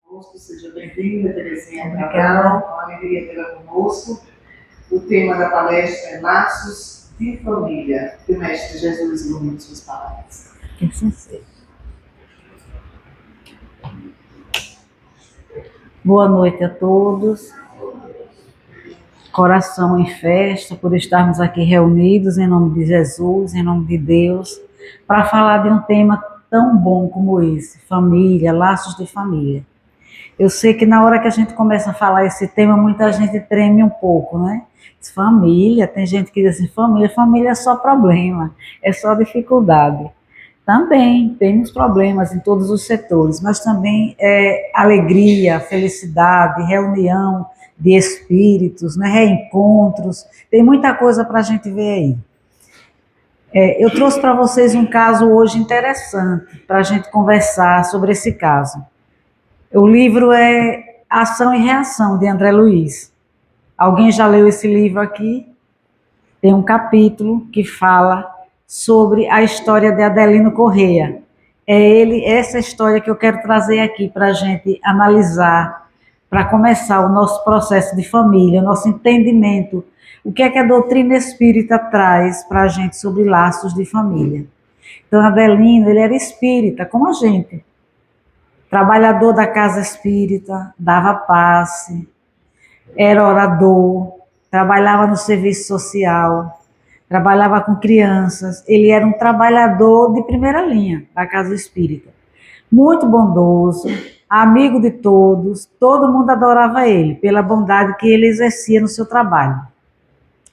Conosco, seja bem-vinda, Terezinha Obrigada. Cabral, uma alegria tê-la conosco. O tema da palestra é Laços de Família. Que o Mestre Jesus ilumine suas palavras. Que assim seja. Boa noite a todos. Coração em festa por estarmos aqui reunidos em nome de Jesus, em nome de Deus, para falar de um tema tão bom como esse, família, laços de família. Eu sei que na hora que a gente começa a falar esse tema, muita gente treme um pouco, né? Família, tem gente que diz assim, família é só problema, é só dificuldade. Também temos problemas em todos os setores, mas também alegria, felicidade, reunião de espíritos, né? Reencontros, tem muita coisa para a gente ver aí. Eu trouxe para vocês um caso hoje interessante, para a gente conversar sobre esse caso. O livro é Ação e Reação, de André Luiz. Alguém já leu esse livro aqui? Tem um capítulo que fala sobre a história de Adelino Corrêa. Essa história que eu quero trazer aqui para a gente analisar, para começar o nosso processo de família, o nosso entendimento, o que é que a doutrina espírita traz para a gente sobre laços de família. Então, Adelino, ele era espírita, como a gente, trabalhador da casa espírita, dava passe, era orador, trabalhava no serviço social, trabalhava com crianças, ele era um trabalhador de primeira linha da casa espírita. Muito bondoso, amigo de todos, todo mundo adorava ele pela bondade que ele exercia no seu trabalho.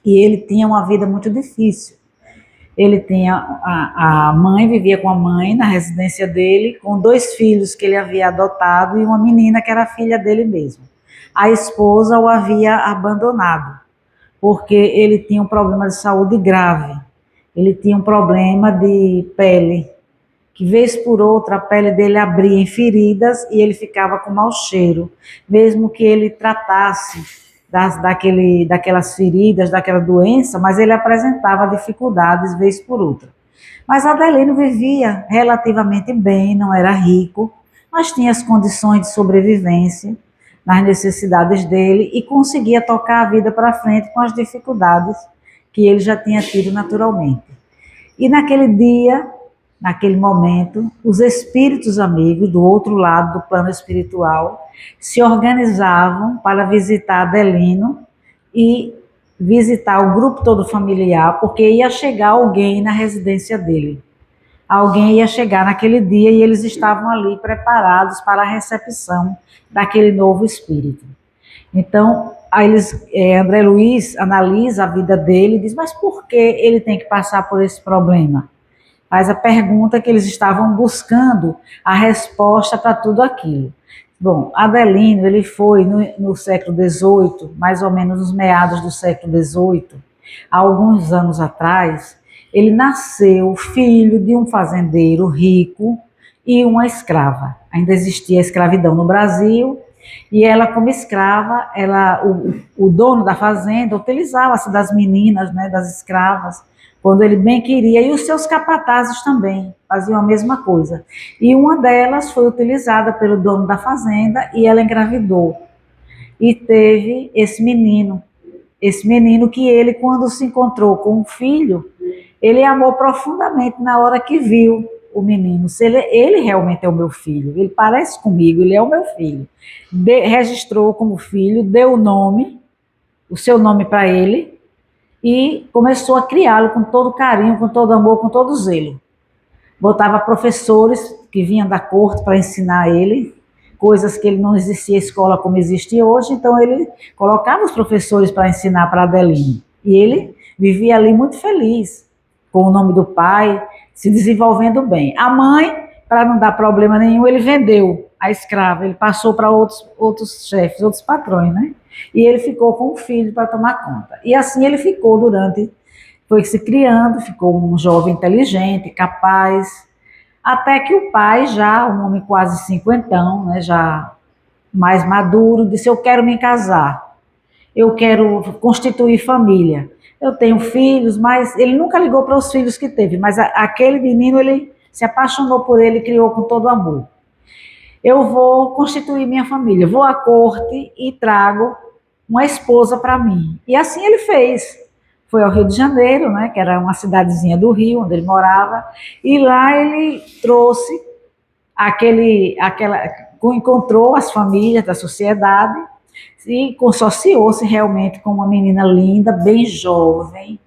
E ele tinha uma vida muito difícil. Ele tinha a mãe, vivia com a mãe na residência dele, com 2 filhos que ele havia adotado e uma menina que era filha dele mesmo. A esposa o havia abandonado, porque ele tinha um problema de saúde grave. Ele tinha um problema de pele, que vez por outra a pele dele abria em feridas e ele ficava com mau cheiro, mesmo que ele tratasse daquelas feridas, daquela doença, mas ele apresentava dificuldades vez por outra. Mas Adelino vivia relativamente bem, não era rico, mas tinha as condições de sobrevivência nas necessidades dele e conseguia tocar a vida para frente com as dificuldades que ele já tinha tido naturalmente. E naquele dia, naquele momento, os espíritos amigos do outro lado do plano espiritual se organizavam para visitar Adelino e visitar o grupo todo familiar, porque ia chegar alguém na residência dele. Alguém ia chegar naquele dia e eles estavam ali preparados para a recepção daquele novo espírito. Então, André Luiz analisa a vida dele e diz, mas por que ele tem que passar por esse problema? Faz a pergunta que eles estavam buscando a resposta para tudo aquilo. Bom, Adelino, ele foi no século XVIII, mais ou menos nos meados do século XVIII, há alguns anos atrás, ele nasceu filho de um fazendeiro rico e uma escrava. Ainda existia a escravidão no Brasil, e ela, como escrava, o dono da fazenda utilizava-se das meninas, né, das escravas, quando ele bem queria, e os seus capatazes também faziam a mesma coisa. E uma delas foi utilizada pelo dono da fazenda e ela engravidou. E teve esse menino que ele, quando se encontrou com o filho, ele amou profundamente na hora que viu o menino. Se ele realmente é o meu filho, ele parece comigo, ele é o meu filho. Registrou como filho, deu o nome, o seu nome para ele, e começou a criá-lo com todo carinho, com todo amor, com todo zelo. Botava professores que vinham da corte para ensinar ele, coisas que ele não existia escola como existe hoje, então ele colocava os professores para ensinar para Adelino. E ele vivia ali muito feliz, com o nome do pai, se desenvolvendo bem. A mãe, para não dar problema nenhum, ele vendeu a escrava, ele passou para outros chefes, outros patrões, né? E ele ficou com o filho para tomar conta. E assim ele ficou foi se criando, ficou um jovem inteligente, capaz, até que o pai, já um homem quase cinquentão, né, já mais maduro, disse, eu quero me casar, eu quero constituir família. Eu tenho filhos, mas ele nunca ligou para os filhos que teve, mas aquele menino, ele se apaixonou por ele e criou com todo amor. eu vou constituir minha família, vou à corte e trago uma esposa para mim. E assim ele fez. Foi ao Rio de Janeiro, né, que era uma cidadezinha do Rio, onde ele morava, e lá ele trouxe encontrou as famílias da sociedade e consociou-se realmente com uma menina linda, bem jovem,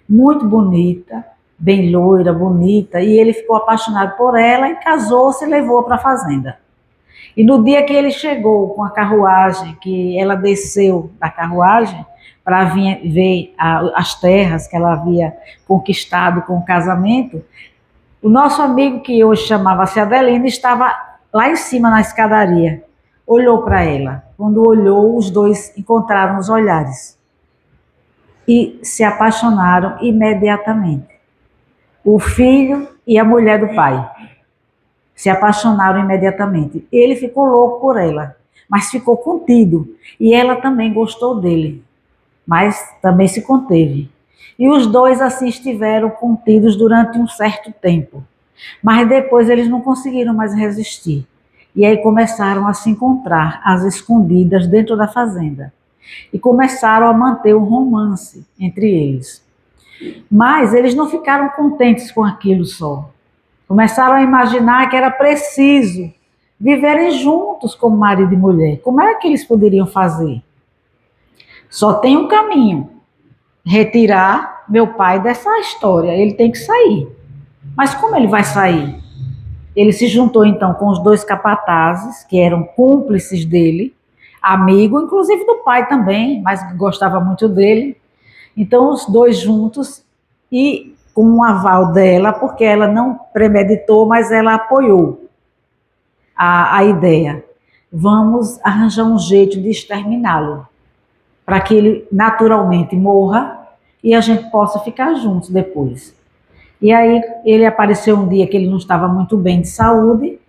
muito bonita, bem loira, bonita, e ele ficou apaixonado por ela e casou-se e levou-a para a fazenda. E no dia que ele chegou com a carruagem, que ela desceu da carruagem para vir ver as terras que ela havia conquistado com o casamento, o nosso amigo, que hoje chamava-se Adelino, estava lá em cima na escadaria. Olhou para ela. Quando olhou, os dois encontraram os olhares e se apaixonaram imediatamente. O filho e a mulher do pai se apaixonaram imediatamente. Ele ficou louco por ela, mas ficou contido. E ela também gostou dele, mas também se conteve. E os dois assim estiveram contidos durante um certo tempo. Mas depois eles não conseguiram mais resistir. E aí começaram a se encontrar às escondidas dentro da fazenda. E começaram a manter um romance entre eles. Mas eles não ficaram contentes com aquilo só. Começaram a imaginar que era preciso viverem juntos como marido e mulher. Como é que eles poderiam fazer? Só tem um caminho: retirar meu pai dessa história. Ele tem que sair. Mas como ele vai sair? Ele se juntou então com os dois capatazes, que eram cúmplices dele, amigo, inclusive do pai também, mas gostava muito dele. Então os dois juntos, e com um aval dela, porque ela não premeditou, mas ela apoiou a ideia. Vamos arranjar um jeito de exterminá-lo, para que ele naturalmente morra e a gente possa ficar juntos depois. E aí ele apareceu um dia que ele não estava muito bem de saúde,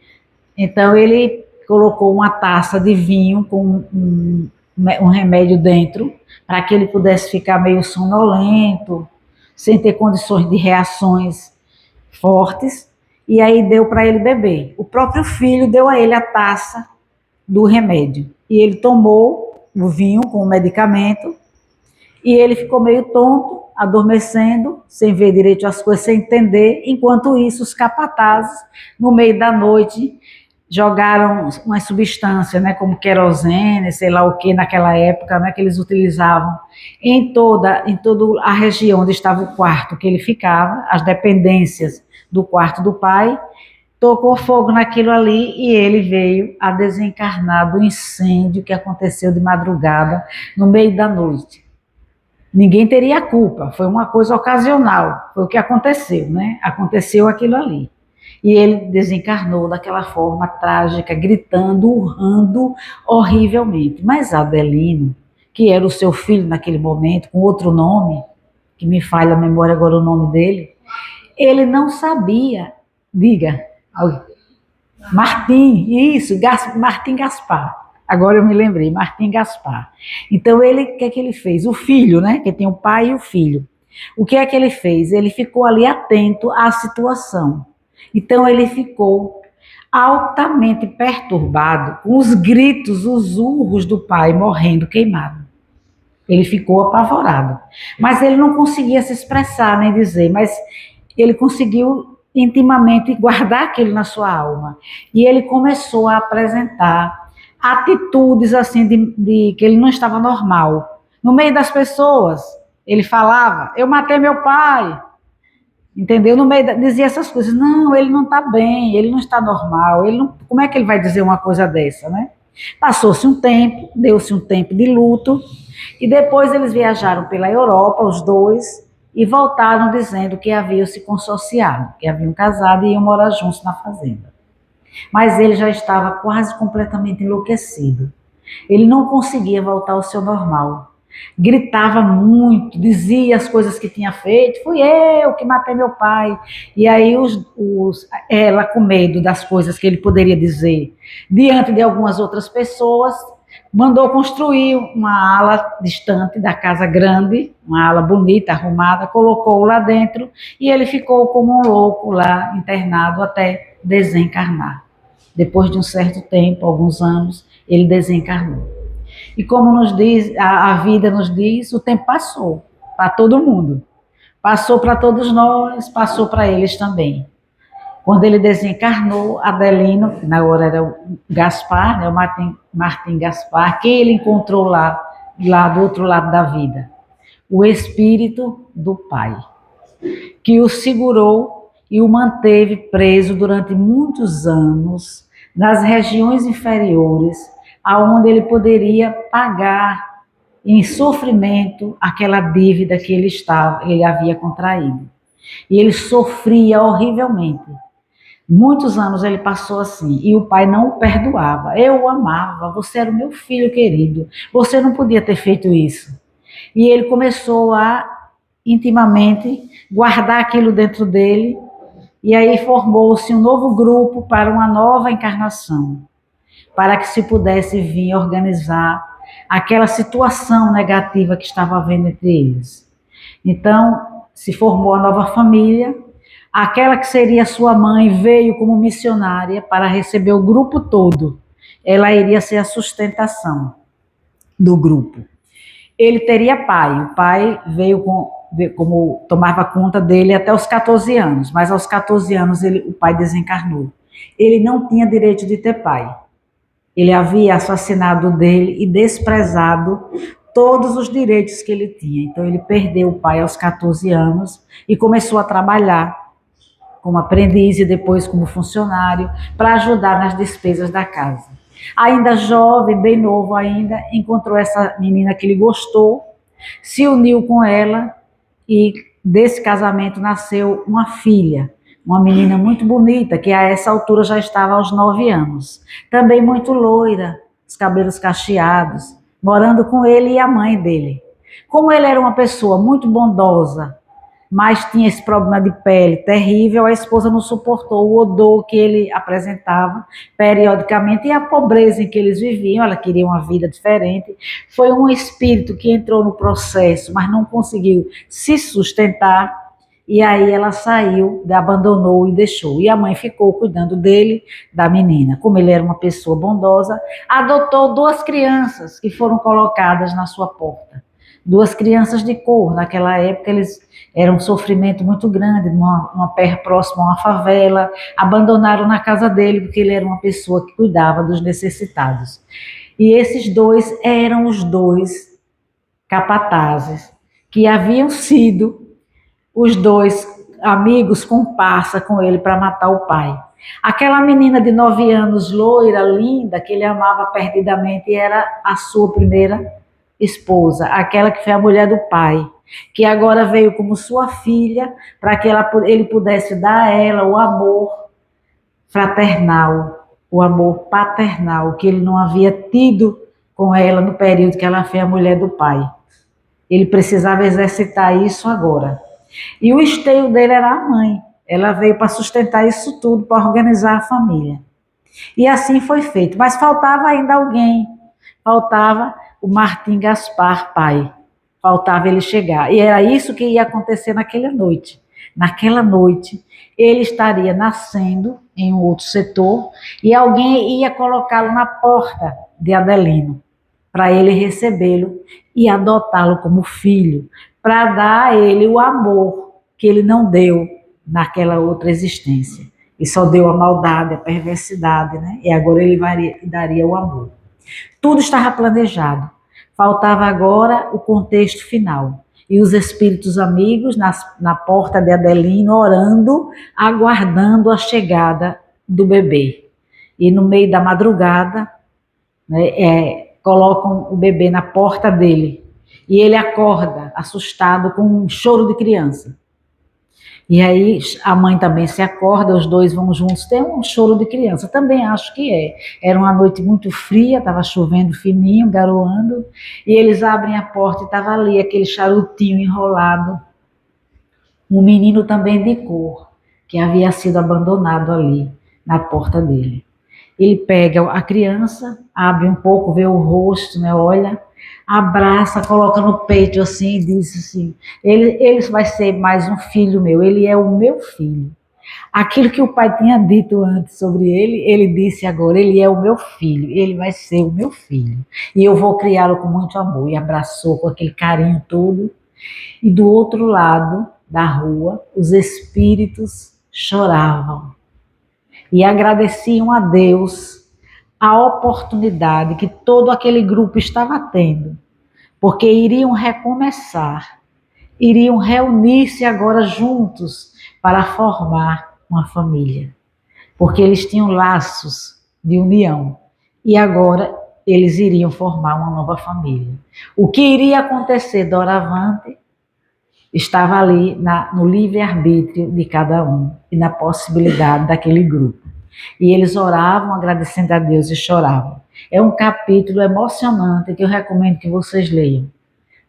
então ele colocou uma taça de vinho com um remédio dentro, para que ele pudesse ficar meio sonolento, sem ter condições de reações fortes, e aí deu para ele beber. O próprio filho deu a ele a taça do remédio, e ele tomou o vinho com o medicamento, e ele ficou meio tonto, adormecendo, sem ver direito as coisas, sem entender. Enquanto isso, os capatazes, no meio da noite, jogaram uma substância, né, como querosene, sei lá o que naquela época, né, que eles utilizavam em toda a região onde estava o quarto que ele ficava, as dependências do quarto do pai. Tocou fogo naquilo ali e ele veio a desencarnar do incêndio que aconteceu de madrugada, no meio da noite. Ninguém teria culpa, foi uma coisa ocasional, foi o que aconteceu, né? Aconteceu aquilo ali. E ele desencarnou daquela forma trágica, gritando, urrando horrivelmente. Mas Adelino, que era o seu filho naquele momento, com outro nome, que me falha a memória agora o nome dele, ele não sabia, diga, Martim, isso, Martim Gaspar. Agora eu me lembrei, Martim Gaspar. Então, o que é que ele fez? O filho, né? Que tem o pai e o filho. O que é que ele fez? Ele ficou ali atento à situação. Então, ele ficou altamente perturbado com os gritos, os urros do pai morrendo queimado. Ele ficou apavorado. Mas ele não conseguia se expressar, nem dizer, mas ele conseguiu intimamente guardar aquilo na sua alma. E ele começou a apresentar atitudes assim de que ele não estava normal. No meio das pessoas, ele falava: eu matei meu pai. Entendeu? No meio dizia essas coisas. Não, ele não está bem, ele não está normal. Ele não, como é que ele vai dizer uma coisa dessa, né? Passou-se um tempo, deu-se um tempo de luto, e depois eles viajaram pela Europa, os dois, e voltaram dizendo que haviam se consociado, que haviam casado e iam morar juntos na fazenda. Mas ele já estava quase completamente enlouquecido. Ele não conseguia voltar ao seu normal. Gritava muito, dizia as coisas que tinha feito. Fui eu que matei meu pai. E aí ela, com medo das coisas que ele poderia dizer diante de algumas outras pessoas, mandou construir uma ala distante da casa grande, uma ala bonita, arrumada, colocou-o lá dentro e ele ficou como um louco lá, internado até desencarnar. depois de um certo tempo, alguns anos, ele desencarnou. E como nos diz, a vida nos diz, o tempo passou para todo mundo. Passou para todos nós, passou para eles também. Quando ele desencarnou, Adelino, que na hora era o Gaspar, né, o Martim Gaspar, quem ele encontrou lá do outro lado da vida? O espírito do pai, que o segurou e o manteve preso durante muitos anos nas regiões inferiores, aonde ele poderia pagar em sofrimento aquela dívida que ele havia contraído. E ele sofria horrivelmente. Muitos anos ele passou assim, e o pai não o perdoava. Eu o amava, você era o meu filho querido, você não podia ter feito isso. E ele começou a, intimamente, guardar aquilo dentro dele, e aí formou-se um novo grupo para uma nova encarnação, para que se pudesse vir organizar aquela situação negativa que estava havendo entre eles. Então, se formou a nova família. Aquela que seria sua mãe veio como missionária para receber o grupo todo. Ela iria ser a sustentação do grupo. Ele teria pai. O pai veio como tomava conta dele até os 14 anos, mas aos 14 anos o pai desencarnou. Ele não tinha direito de ter pai. Ele havia assassinado dele e desprezado todos os direitos que ele tinha. Então ele perdeu o pai aos 14 anos e começou a trabalhar como aprendiz e depois como funcionário, para ajudar nas despesas da casa. Ainda jovem, bem novo ainda, encontrou essa menina que ele gostou, se uniu com ela e desse casamento nasceu uma filha, uma menina muito bonita, que a essa altura já estava aos 9 anos. Também muito loira, os cabelos cacheados, morando com ele e a mãe dele. Como ele era uma pessoa muito bondosa, mas tinha esse problema de pele terrível, a esposa não suportou o odor que ele apresentava periodicamente e a pobreza em que eles viviam. Ela queria uma vida diferente. Foi um espírito que entrou no processo, mas não conseguiu se sustentar, e aí ela saiu, abandonou e deixou. E a mãe ficou cuidando dele, da menina. Como ele era uma pessoa bondosa, adotou 2 crianças que foram colocadas na sua porta. 2 crianças de cor. Naquela época eles era um sofrimento muito grande, uma próxima a uma favela. Abandonaram na casa dele porque ele era uma pessoa que cuidava dos necessitados. E esses 2 eram os 2 capatazes que haviam sido os 2 amigos comparsa com ele para matar o pai. Aquela menina de 9 anos, loira, linda, que ele amava perdidamente, era a sua primeira esposa, aquela que foi a mulher do pai, que agora veio como sua filha, para que ele pudesse dar a ela o amor fraternal, o amor paternal, que ele não havia tido com ela no período que ela foi a mulher do pai. Ele precisava exercitar isso agora. E o esteio dele era a mãe. Ela veio para sustentar isso tudo, para organizar a família. E assim foi feito. Mas faltava ainda alguém. Faltava o Martim Gaspar, pai. Faltava ele chegar. E era isso que ia acontecer naquela noite. Naquela noite, ele estaria nascendo em um outro setor e alguém ia colocá-lo na porta de Adelino para ele recebê-lo e adotá-lo como filho, para dar a ele o amor que ele não deu naquela outra existência. E só deu a maldade, a perversidade, né? E agora ele daria o amor. Tudo estava planejado. Faltava agora o contexto final. E os espíritos amigos na porta de Adelino, orando, aguardando a chegada do bebê. E no meio da madrugada, né, colocam o bebê na porta dele. E ele acorda, assustado, com um choro de criança. E aí a mãe também se acorda, os 2 vão juntos, tem um choro de criança, também acho que é. Era uma noite muito fria, estava chovendo fininho, garoando, e eles abrem a porta e estava ali aquele charutinho enrolado. Um menino também de cor, que havia sido abandonado ali, na porta dele. Ele pega a criança, abre um pouco, vê o rosto, né, olha, abraça, coloca no peito assim e diz assim, ele vai ser mais um filho meu, ele é o meu filho. Aquilo que o pai tinha dito antes sobre ele, ele disse agora, ele é o meu filho, ele vai ser o meu filho. E eu vou criá-lo com muito amor. E abraçou com aquele carinho todo. E do outro lado da rua, os espíritos choravam e agradeciam a Deus a oportunidade que todo aquele grupo estava tendo, porque iriam recomeçar, iriam reunir-se agora juntos para formar uma família, porque eles tinham laços de união e agora eles iriam formar uma nova família. O que iria acontecer doravante estava ali no livre-arbítrio de cada um e na possibilidade daquele grupo. E eles oravam, agradecendo a Deus e choravam. É um capítulo emocionante que eu recomendo que vocês leiam.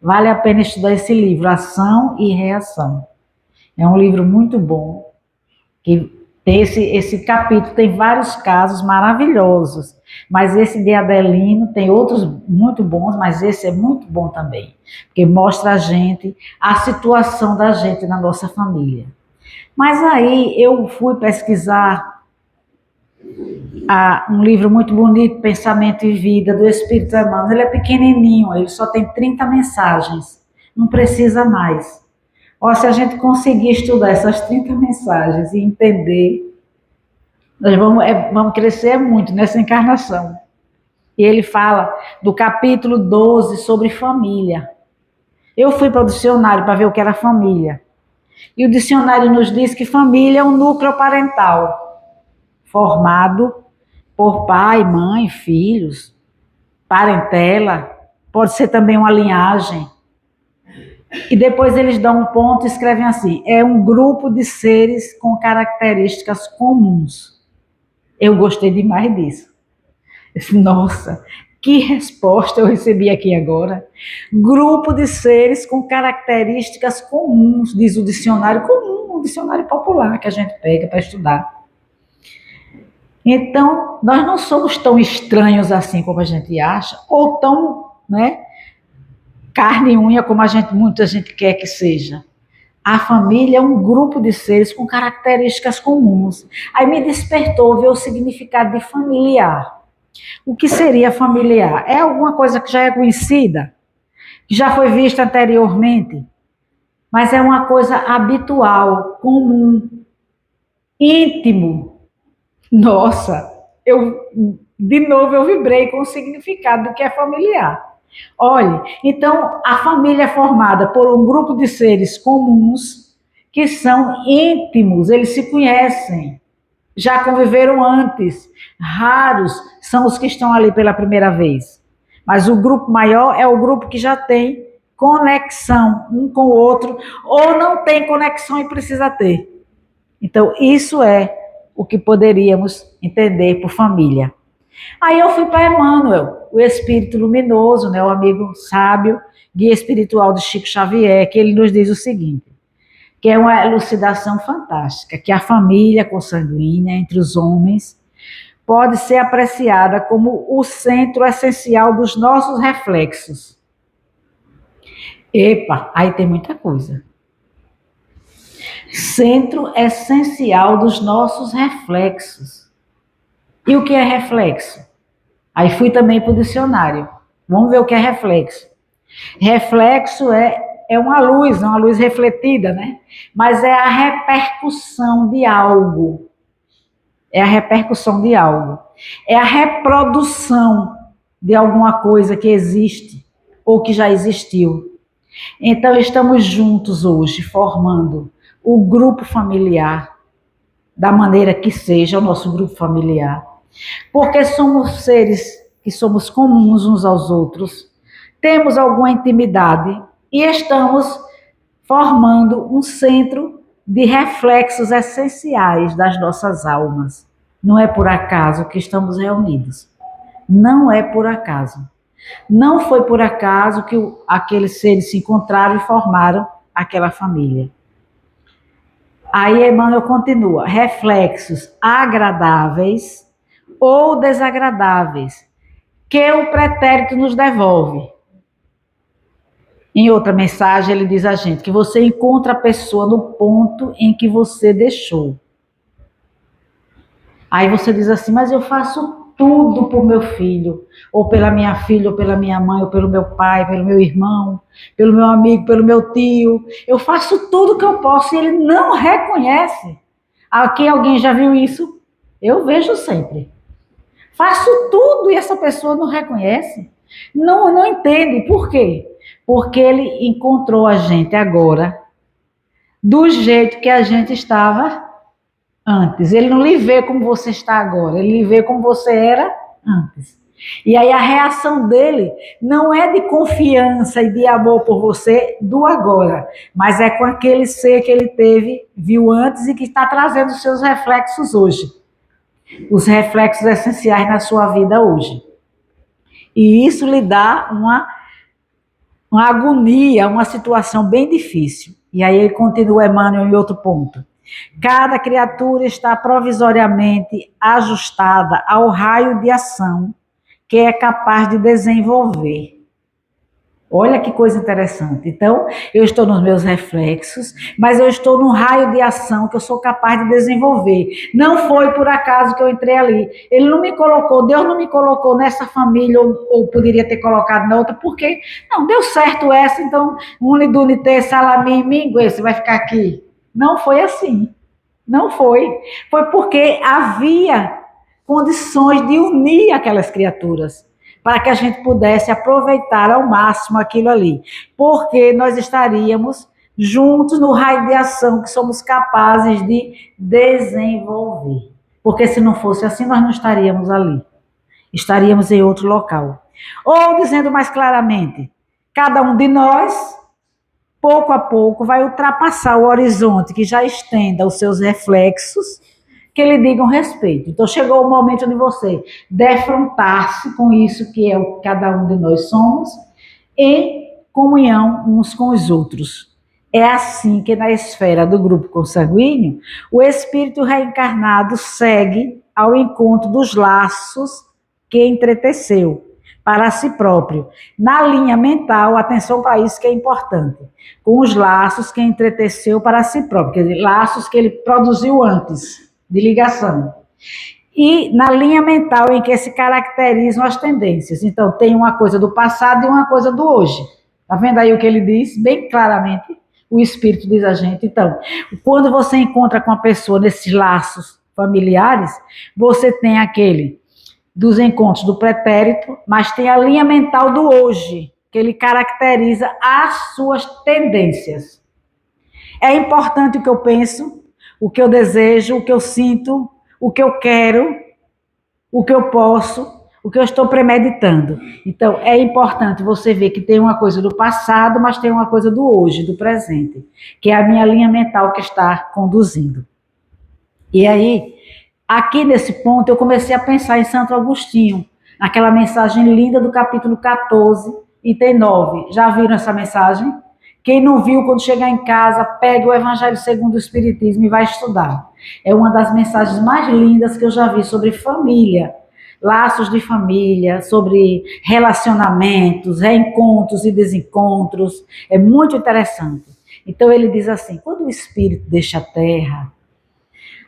Vale a pena estudar esse livro, Ação e Reação. É um livro muito bom, que tem esse capítulo, tem vários casos maravilhosos, mas esse de Adelino tem outros muito bons, mas esse é muito bom também, porque mostra a gente, a situação da gente na nossa família. Mas aí eu fui pesquisar um livro muito bonito, Pensamento e Vida, do Espírito Emmanuel. Ele é pequenininho, ele só tem 30 mensagens, não precisa mais. Ó, se a gente conseguir estudar essas 30 mensagens e entender, nós vamos crescer muito nessa encarnação. E ele fala do capítulo 12 sobre família. Eu fui para o dicionário para ver o que era família. E o dicionário nos diz que família é um núcleo parental formado por pai, mãe, filhos, parentela, pode ser também uma linhagem. E depois eles dão um ponto e escrevem assim: é um grupo de seres com características comuns. Eu gostei demais disso. Eu disse, nossa, que resposta eu recebi aqui agora. Grupo de seres com características comuns, diz o dicionário comum, o dicionário popular que a gente pega para estudar. Então, nós não somos tão estranhos assim como a gente acha, ou tão, né, carne e unha como muita gente quer que seja. A família é um grupo de seres com características comuns. Aí me despertou ver o significado de familiar. O que seria familiar? É alguma coisa que já é conhecida, que já foi vista anteriormente, mas é uma coisa habitual, comum, íntimo. Nossa, de novo eu vibrei com o significado do que é familiar. Olhe, então a família é formada por um grupo de seres comuns que são íntimos, eles se conhecem, já conviveram antes. Raros são os que estão ali pela primeira vez. Mas o grupo maior é o grupo que já tem conexão um com o outro, ou não tem conexão e precisa ter. Então, isso é o que poderíamos entender por família. Aí eu fui para Emmanuel, o espírito luminoso, né, o amigo sábio, guia espiritual de Chico Xavier, que ele nos diz o seguinte, que é uma elucidação fantástica, que a família consanguínea entre os homens pode ser apreciada como o centro essencial dos nossos reflexos. Epa, aí tem muita coisa. Centro essencial dos nossos reflexos. E o que é reflexo? Aí fui também para o dicionário. Vamos ver o que é reflexo. Reflexo é uma luz refletida, né? Mas é a repercussão de algo. É a repercussão de algo. É a reprodução de alguma coisa que existe ou que já existiu. Então, estamos juntos hoje, formando o grupo familiar, da maneira que seja o nosso grupo familiar. Porque somos seres que somos comuns uns aos outros, temos alguma intimidade e estamos formando um centro de reflexos essenciais das nossas almas. Não é por acaso que estamos reunidos. Não é por acaso. Não foi por acaso que aqueles seres se encontraram e formaram aquela família. Aí Emmanuel continua, reflexos agradáveis ou desagradáveis, que o pretérito nos devolve. Em outra mensagem ele diz a gente que você encontra a pessoa no ponto em que você deixou. Aí você diz assim, mas eu faço tudo por meu filho, ou pela minha filha, ou pela minha mãe, ou pelo meu pai, pelo meu irmão, pelo meu amigo, pelo meu tio. Eu faço tudo que eu posso e ele não reconhece. Aqui alguém já viu isso? Eu vejo sempre. Faço tudo e essa pessoa não reconhece. Não entende. Por quê? Porque ele encontrou a gente agora do jeito que a gente estava antes. Ele não lhe vê como você está agora, ele lhe vê como você era antes. E aí a reação dele não é de confiança e de amor por você do agora, mas é com aquele ser que ele teve, viu antes e que está trazendo os seus reflexos hoje. Os reflexos essenciais na sua vida hoje. E isso lhe dá uma agonia, uma situação bem difícil. E aí ele continua Emmanuel em outro ponto. Cada criatura está provisoriamente ajustada ao raio de ação que é capaz de desenvolver. Olha que coisa interessante. Então, eu estou nos meus reflexos, mas eu estou no raio de ação que eu sou capaz de desenvolver. Não foi por acaso que eu entrei ali. Ele não me colocou, Deus não me colocou nessa família, ou poderia ter colocado na outra, porque não, deu certo essa, então, unidunité, salami, mingue, você vai ficar aqui. Não foi assim. Não foi. Foi porque havia condições de unir aquelas criaturas para que a gente pudesse aproveitar ao máximo aquilo ali. Porque nós estaríamos juntos no raio de ação que somos capazes de desenvolver. Porque se não fosse assim, nós não estaríamos ali. Estaríamos em outro local. Ou, dizendo mais claramente, cada um de nós pouco a pouco, vai ultrapassar o horizonte que já estenda os seus reflexos, que lhe digam respeito. Então, chegou o momento de você defrontar-se com isso que é o que cada um de nós somos, em comunhão uns com os outros. É assim que na esfera do grupo consanguíneo, o espírito reencarnado segue ao encontro dos laços que entreteceu para si próprio. Na linha mental, atenção para isso que é importante, com os laços que entreteceu para si próprio, quer dizer, laços que ele produziu antes de ligação. E na linha mental em que se caracterizam as tendências. Então, tem uma coisa do passado e uma coisa do hoje. Está vendo aí o que ele diz? Bem claramente, o Espírito diz a gente. Então, quando você encontra com a pessoa nesses laços familiares, você tem aquele dos encontros do pretérito, mas tem a linha mental do hoje, que ele caracteriza as suas tendências. É importante o que eu penso, o que eu desejo, o que eu sinto, o que eu quero, o que eu posso, o que eu estou premeditando. Então, é importante você ver que tem uma coisa do passado, mas tem uma coisa do hoje, do presente, que é a minha linha mental que está conduzindo. E aí, aqui nesse ponto, eu comecei a pensar em Santo Agostinho, naquela mensagem linda do capítulo 14, item 9. Já viram essa mensagem? Quem não viu, quando chegar em casa, pegue o Evangelho segundo o Espiritismo e vai estudar. É uma das mensagens mais lindas que eu já vi sobre família, laços de família, sobre relacionamentos, reencontros e desencontros. É muito interessante. Então ele diz assim, quando o espírito deixa a Terra,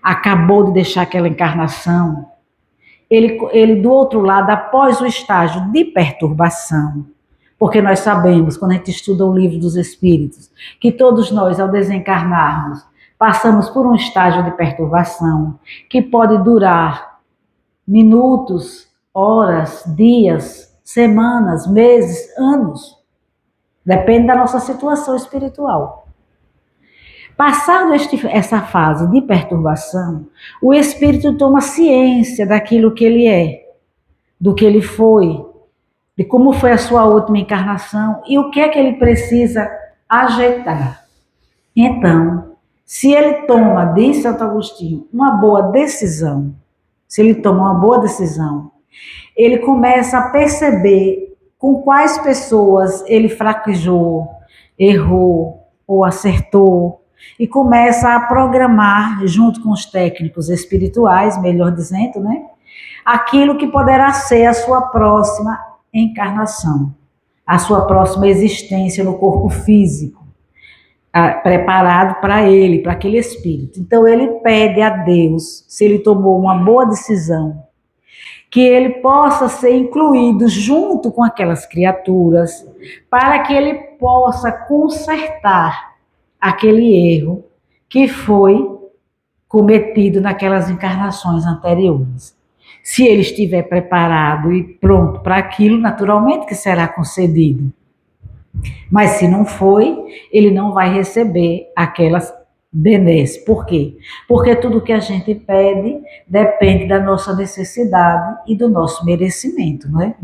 acabou de deixar aquela encarnação, ele do outro lado, após o estágio de perturbação, porque nós sabemos, quando a gente estuda o livro dos Espíritos, que todos nós, ao desencarnarmos, passamos por um estágio de perturbação, que pode durar minutos, horas, dias, semanas, meses, anos. Depende da nossa situação espiritual. Passado essa fase de perturbação, o espírito toma ciência daquilo que ele é, do que ele foi, de como foi a sua última encarnação e o que é que ele precisa ajeitar. Então, se ele toma, diz Santo Agostinho, uma boa decisão, se ele toma uma boa decisão, ele começa a perceber com quais pessoas ele fraquejou, errou ou acertou, e começa a programar, junto com os técnicos espirituais, melhor dizendo, né, aquilo que poderá ser a sua próxima encarnação, a sua próxima existência no corpo físico. preparado para ele, para aquele espírito. Então ele pede a Deus, se ele tomou uma boa decisão, que ele possa ser incluído junto com aquelas criaturas, para que ele possa consertar aquele erro que foi cometido naquelas encarnações anteriores. Se ele estiver preparado e pronto para aquilo, naturalmente que será concedido. Mas se não foi, ele não vai receber aquelas benesses. Por quê? Porque tudo que a gente pede depende da nossa necessidade e do nosso merecimento, não é?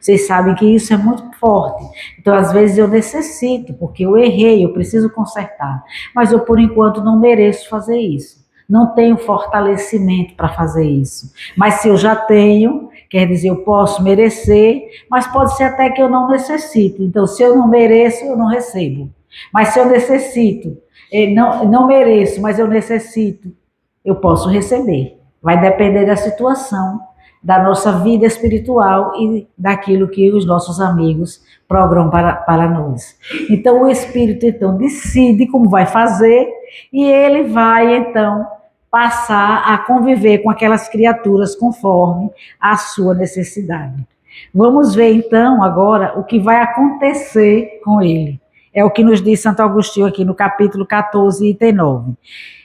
Vocês sabem que isso é muito forte. Então, às vezes eu necessito, porque eu errei, eu preciso consertar. Mas eu, por enquanto, não mereço fazer isso. Não tenho fortalecimento para fazer isso. Mas se eu já tenho, quer dizer, eu posso merecer, mas pode ser até que eu não necessite. Então, se eu não mereço, eu não recebo. Mas se eu necessito, não mereço, mas eu necessito, eu posso receber. Vai depender da situação, da nossa vida espiritual e daquilo que os nossos amigos programam para nós. Então, o Espírito, então, decide como vai fazer e ele vai, então, passar a conviver com aquelas criaturas conforme a sua necessidade. Vamos ver então agora o que vai acontecer com ele. É o que nos diz Santo Agostinho aqui no capítulo 14, item 9.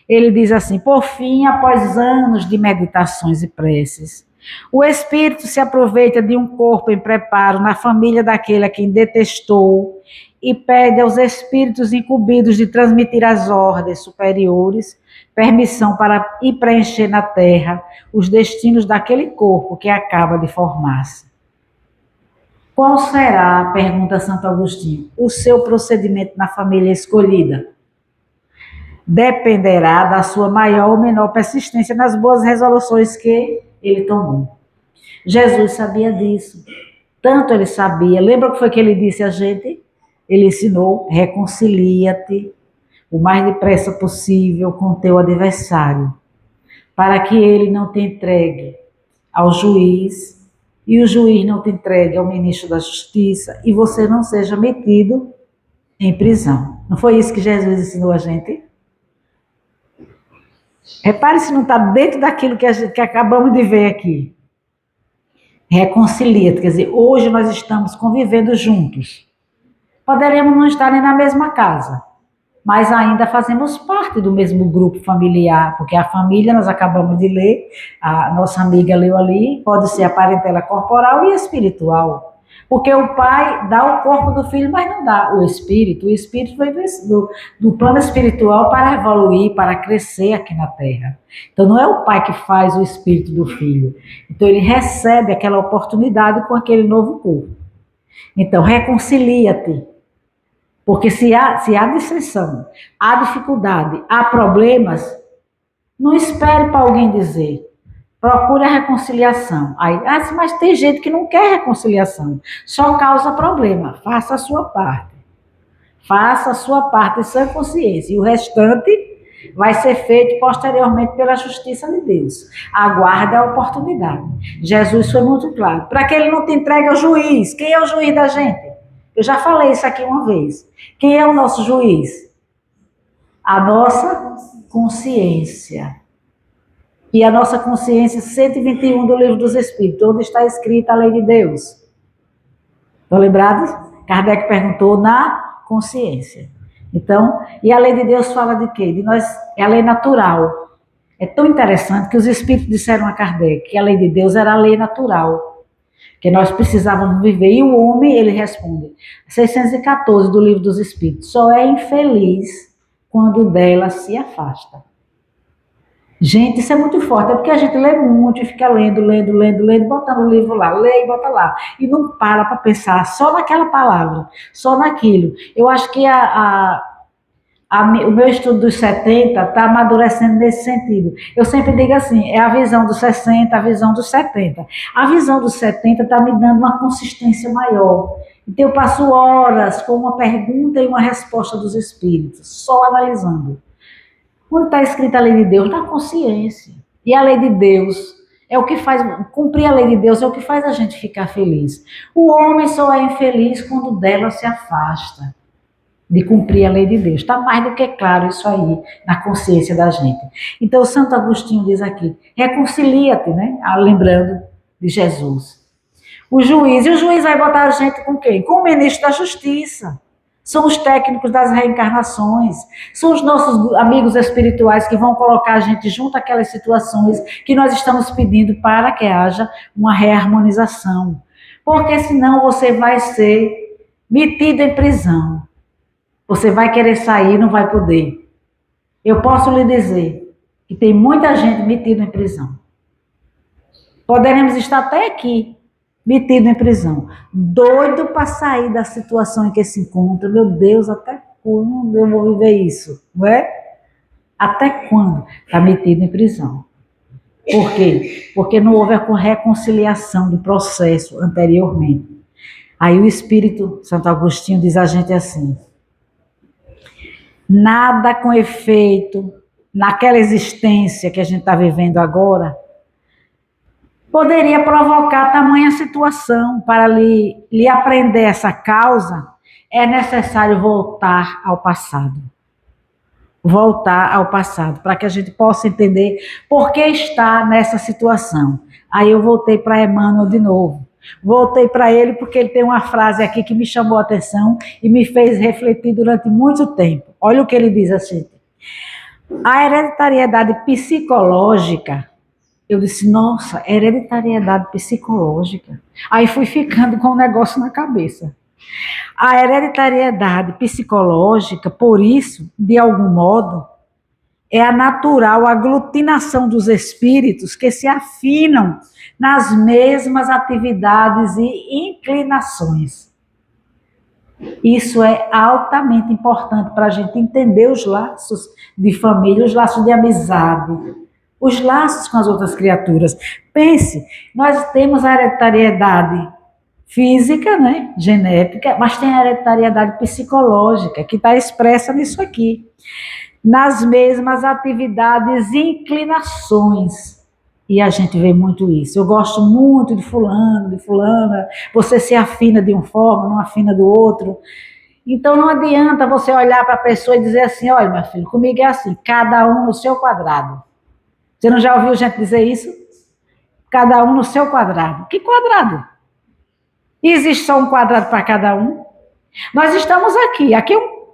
Ele diz assim: por fim, após anos de meditações e preces, o espírito se aproveita de um corpo em preparo na família daquele a quem detestou e pede aos espíritos incumbidos de transmitir às ordens superiores permissão para ir preencher na terra os destinos daquele corpo que acaba de formar-se. Qual será, pergunta Santo Agostinho, o seu procedimento na família escolhida? Dependerá da sua maior ou menor persistência nas boas resoluções que ele tomou. Jesus sabia disso. Tanto ele sabia. Lembra o que foi que ele disse a gente? Ele ensinou: reconcilia-te o mais depressa possível com teu adversário, para que ele não te entregue ao juiz e o juiz não te entregue ao ministro da Justiça e você não seja metido em prisão. Não foi isso que Jesus ensinou a gente? Repare se não está dentro daquilo que acabamos de ver aqui. Reconcilia-te, quer dizer, hoje nós estamos convivendo juntos. Poderíamos não estar nem na mesma casa, mas ainda fazemos parte do mesmo grupo familiar, porque a família, nós acabamos de ler, a nossa amiga leu ali, pode ser a parentela corporal e espiritual. Porque o pai dá o corpo do filho, mas não dá o espírito. O espírito vem do plano espiritual para evoluir, para crescer aqui na Terra. Então não é o pai que faz o espírito do filho. Então ele recebe aquela oportunidade com aquele novo corpo. Então reconcilia-te. Porque se há dissensão, há dificuldade, há problemas, não espere para alguém dizer. Procure a reconciliação. Aí, mas tem gente que não quer reconciliação, só causa problema. Faça a sua parte. Faça a sua parte em sua consciência. E o restante vai ser feito posteriormente pela justiça de Deus. Aguarde a oportunidade. Jesus foi muito claro. Para que ele não te entregue ao juiz. Quem é o juiz da gente? Eu já falei isso aqui uma vez. Quem é o nosso juiz? A nossa consciência. E a nossa consciência, 121 do Livro dos Espíritos, onde está escrita a lei de Deus. Estão lembrados? Kardec perguntou na consciência. Então, e a lei de Deus fala de quê? De nós, é a lei natural. É tão interessante que os Espíritos disseram a Kardec que a lei de Deus era a lei natural, que nós precisávamos viver. E o homem, ele responde, 614 do Livro dos Espíritos, só é infeliz quando dela se afasta. Gente, isso é muito forte, é porque a gente lê muito e fica lendo, botando o livro lá, lê e bota lá, e não para pensar só naquela palavra, só naquilo. Eu acho que o meu estudo dos 70 está amadurecendo nesse sentido. Eu sempre digo assim, é a visão dos 60, a visão dos 70. A visão dos 70 está me dando uma consistência maior. Então eu passo horas com uma pergunta e uma resposta dos espíritos, só analisando. Quando está escrita a lei de Deus, na consciência. E a lei de Deus é o que faz, cumprir a lei de Deus é o que faz a gente ficar feliz. O homem só é infeliz quando dela se afasta. de cumprir a lei de Deus. Está mais do que claro isso aí na consciência da gente. Então, o Santo Agostinho diz aqui, reconcilia-te, né? Lembrando de Jesus. O juiz vai botar a gente com quem? Com o ministro da Justiça. São os técnicos das reencarnações, são os nossos amigos espirituais que vão colocar a gente junto àquelas situações que nós estamos pedindo para que haja uma reharmonização. Porque senão você vai ser metido em prisão. Você vai querer sair e não vai poder. Eu posso lhe dizer que tem muita gente metida em prisão. Poderemos estar até aqui, metido em prisão, doido para sair da situação em que se encontra. Meu Deus, até quando eu vou viver isso? Não é? Até quando? Está metido em prisão. Por quê? Porque não houve a reconciliação do processo anteriormente. Aí o Espírito Santo Agostinho diz a gente assim, nada com efeito naquela existência que a gente está vivendo agora poderia provocar tamanha situação. Para lhe aprender essa causa, é necessário voltar ao passado. Voltar ao passado, para que a gente possa entender por que está nessa situação. Aí eu voltei para Emmanuel de novo. Voltei para ele porque ele tem uma frase aqui que me chamou a atenção e me fez refletir durante muito tempo. Olha o que ele diz assim. A hereditariedade psicológica. Eu disse, nossa, hereditariedade psicológica. Aí fui ficando com um negócio na cabeça. A hereditariedade psicológica, por isso, de algum modo, é a natural aglutinação dos espíritos que se afinam nas mesmas atividades e inclinações. Isso é altamente importante para a gente entender os laços de família, os laços de amizade, os laços com as outras criaturas. Pense, nós temos a hereditariedade física, né, genética, mas tem a hereditariedade psicológica, que está expressa nisso aqui. Nas mesmas atividades e inclinações. E a gente vê muito isso. Eu gosto muito de fulano, de fulana, você se afina de uma forma, não afina do outro. Então não adianta você olhar para a pessoa e dizer assim, olha, meu filho, comigo é assim, cada um no seu quadrado. Você não já ouviu gente dizer isso? Cada um no seu quadrado. Que quadrado? Existe só um quadrado para cada um? Nós estamos aqui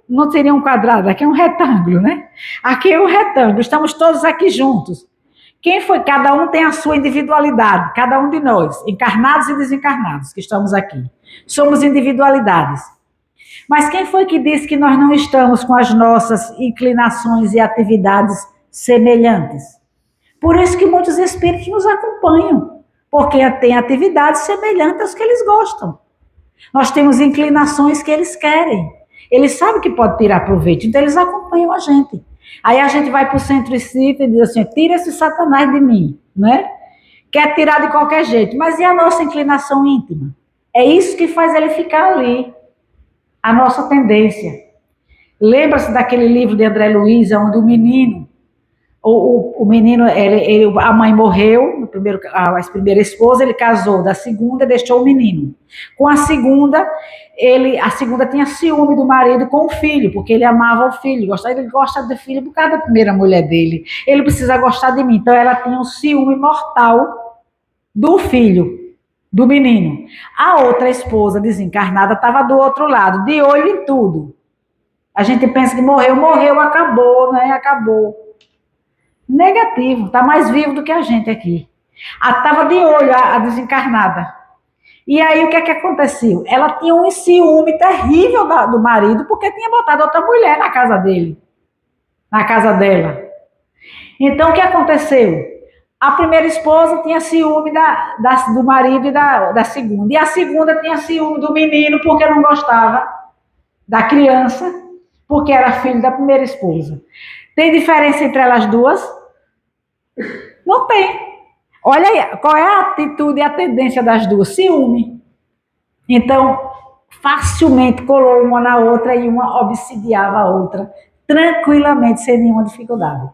não seria um quadrado, aqui é um retângulo, né? Aqui é um retângulo, estamos todos aqui juntos. Quem foi? Cada um tem a sua individualidade, cada um de nós, encarnados e desencarnados que estamos aqui. Somos individualidades. Mas quem foi que disse que nós não estamos com as nossas inclinações e atividades semelhantes? Por isso que muitos espíritos nos acompanham, porque tem atividades semelhantes às que eles gostam. Nós temos inclinações que eles querem. Eles sabem que pode tirar proveito, então eles acompanham a gente. Aí a gente vai para o centro espírita e diz assim, tira esse Satanás de mim, né? Quer tirar de qualquer jeito, mas e a nossa inclinação íntima? É isso que faz ele ficar ali, a nossa tendência. Lembra-se daquele livro de André Luiz, onde o menino, o menino, a mãe morreu, a primeira esposa, ele casou, da segunda deixou o menino. Com a segunda tinha ciúme do marido com o filho, porque ele amava o filho, ele gosta do filho por causa da primeira mulher dele. Ele precisa gostar de mim, então ela tinha um ciúme mortal do filho, do menino. A outra esposa desencarnada estava do outro lado, de olho em tudo. A gente pensa que morreu, acabou, né? Acabou. Negativo, está mais vivo do que a gente aqui. Estava de olho a desencarnada. E aí o que é que aconteceu? Ela tinha um ciúme terrível do marido, porque tinha botado outra mulher na casa dele, na casa dela. Então o que aconteceu? A primeira esposa tinha ciúme do marido e da segunda. E a segunda tinha ciúme do menino, porque não gostava da criança, porque era filho da primeira esposa. Tem diferença entre elas duas? Não tem. Olha aí, qual é a atitude e a tendência das duas? Ciúme. Então, facilmente colou uma na outra e uma obsidiava a outra, tranquilamente, sem nenhuma dificuldade.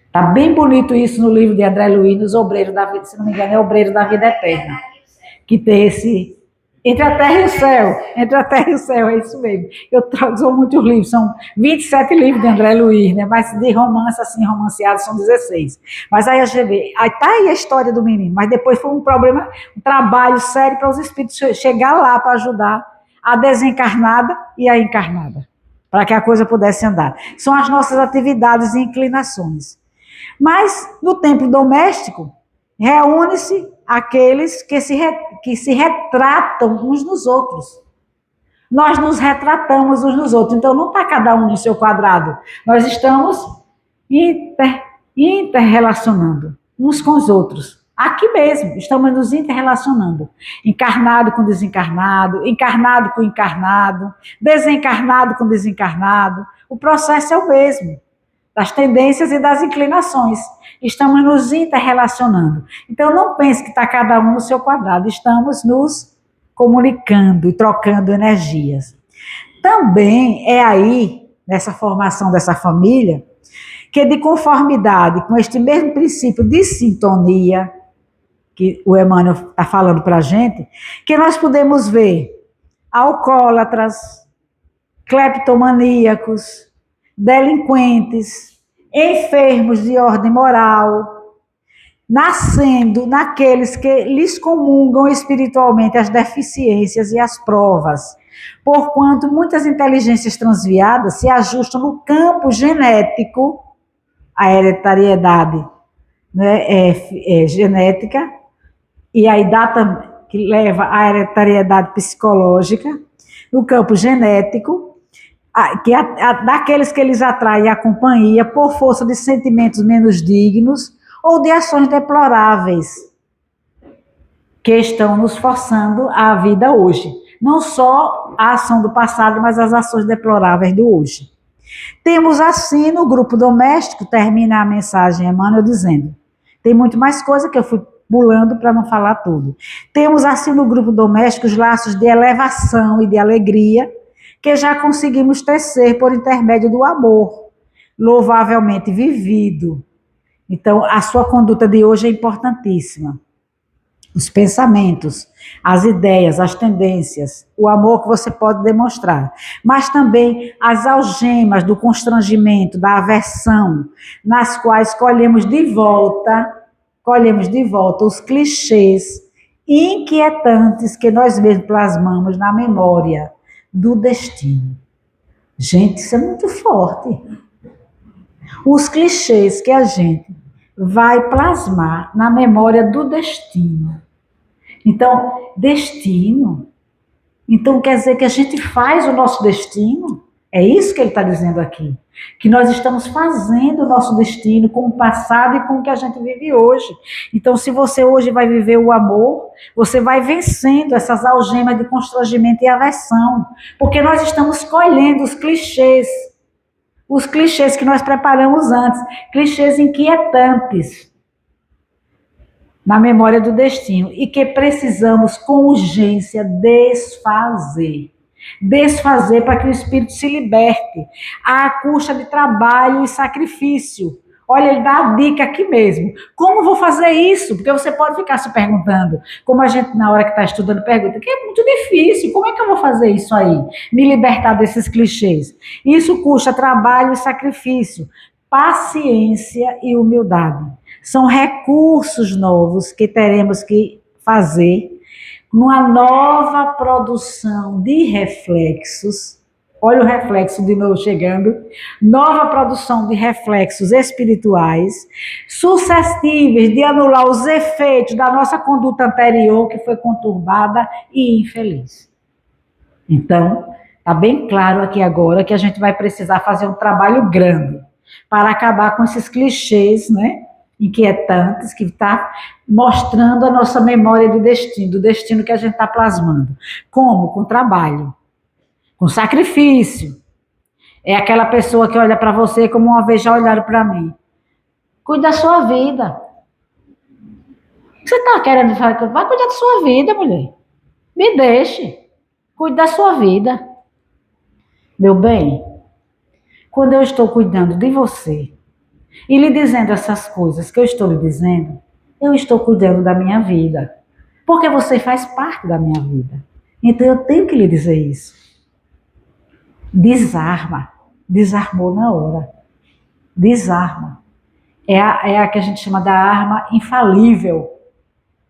Está bem bonito isso no livro de André Luiz, nos Obreiros da Vida, se não me engano, é Obreiros da Vida Eterna, que tem Entre a terra e o céu. Entre a terra e o céu, é isso mesmo. Eu sou muitos livros, são 27 livros de André Luiz, né? Mas de romance, assim, romanceados, são 16. Mas aí a gente vê, aí tá aí a história do menino, mas depois foi um problema, um trabalho sério para os espíritos chegar lá para ajudar a desencarnada e a encarnada, para que a coisa pudesse andar. São as nossas atividades e inclinações. Mas no templo doméstico, reúne-se aqueles que se retratam uns nos outros. Nós nos retratamos uns nos outros. Então não está cada um no seu quadrado. Nós estamos interrelacionando uns com os outros. Aqui mesmo, estamos nos interrelacionando. Encarnado com desencarnado, encarnado com encarnado, desencarnado com desencarnado. O processo é o mesmo, das tendências e das inclinações. Estamos nos interrelacionando. Então, não pense que está cada um no seu quadrado. Estamos nos comunicando e trocando energias. Também é aí, nessa formação dessa família, que de conformidade com este mesmo princípio de sintonia, que o Emmanuel está falando para a gente, que nós podemos ver alcoólatras, cleptomaníacos, delinquentes, enfermos de ordem moral, nascendo naqueles que lhes comungam espiritualmente as deficiências e as provas, porquanto muitas inteligências transviadas se ajustam no campo genético, a hereditariedade, né, é genética, e aí data que leva à hereditariedade psicológica, no campo genético, daqueles que eles atraem a companhia por força de sentimentos menos dignos ou de ações deploráveis que estão nos forçando à vida hoje. Não só a ação do passado, mas as ações deploráveis do hoje. Temos assim no grupo doméstico, termina a mensagem Emmanuel dizendo, tem muito mais coisa que eu fui pulando para não falar tudo. Temos assim no grupo doméstico os laços de elevação e de alegria que já conseguimos tecer por intermédio do amor, louvavelmente vivido. Então, a sua conduta de hoje é importantíssima. Os pensamentos, as ideias, as tendências, o amor que você pode demonstrar, mas também as algemas do constrangimento, da aversão, nas quais colhemos de volta os clichês inquietantes que nós mesmos plasmamos na memória do destino. Gente, isso é muito forte. Os clichês que a gente vai plasmar na memória do destino. Então, destino. Então, quer dizer que a gente faz o nosso destino? É isso que ele está dizendo aqui. Que nós estamos fazendo o nosso destino com o passado e com o que a gente vive hoje. Então, se você hoje vai viver o amor, você vai vencendo essas algemas de constrangimento e aversão. Porque nós estamos colhendo os clichês que nós preparamos antes, clichês inquietantes na memória do destino e que precisamos com urgência desfazer para que o espírito se liberte à custa de trabalho e sacrifício. Olha, ele dá a dica aqui mesmo. Como vou fazer isso? Porque você pode ficar se perguntando, como a gente na hora que está estudando pergunta, que é muito difícil, como é que eu vou fazer isso aí? Me libertar desses clichês. Isso custa trabalho e sacrifício, paciência e humildade. São recursos novos que teremos que fazer numa nova produção de reflexos. Olha o reflexo de novo chegando. Nova produção de reflexos espirituais, suscetíveis de anular os efeitos da nossa conduta anterior, que foi conturbada e infeliz. Então, está bem claro aqui agora que a gente vai precisar fazer um trabalho grande para acabar com esses clichês, né, inquietantes, que está mostrando a nossa memória de destino, do destino que a gente está plasmando. Como? Com trabalho, com sacrifício. É aquela pessoa que olha para você como uma vez já olharam para mim. Cuide da sua vida. O que você está querendo fazer? Vai cuidar da sua vida, mulher. Me deixe. Cuide da sua vida. Meu bem, quando eu estou cuidando de você e lhe dizendo essas coisas que eu estou lhe dizendo, eu estou cuidando da minha vida. Porque você faz parte da minha vida. Então eu tenho que lhe dizer isso. Desarma. Desarmou na hora. Desarma. É a que a gente chama da arma infalível.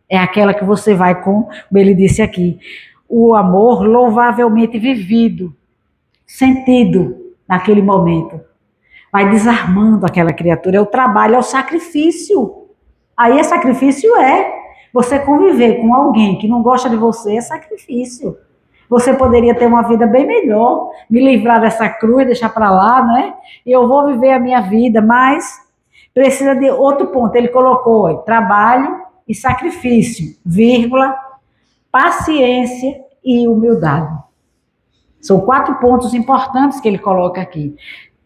É aquela que você vai como ele disse aqui, o amor louvavelmente vivido, sentido naquele momento. Vai desarmando aquela criatura. É o trabalho, é o sacrifício. Aí sacrifício você conviver com alguém que não gosta de você, é sacrifício. Você poderia ter uma vida bem melhor, me livrar dessa cruz, deixar para lá, né? E eu vou viver a minha vida, mas precisa de outro ponto. Ele colocou trabalho e sacrifício, vírgula, paciência e humildade. São 4 pontos importantes que ele coloca aqui.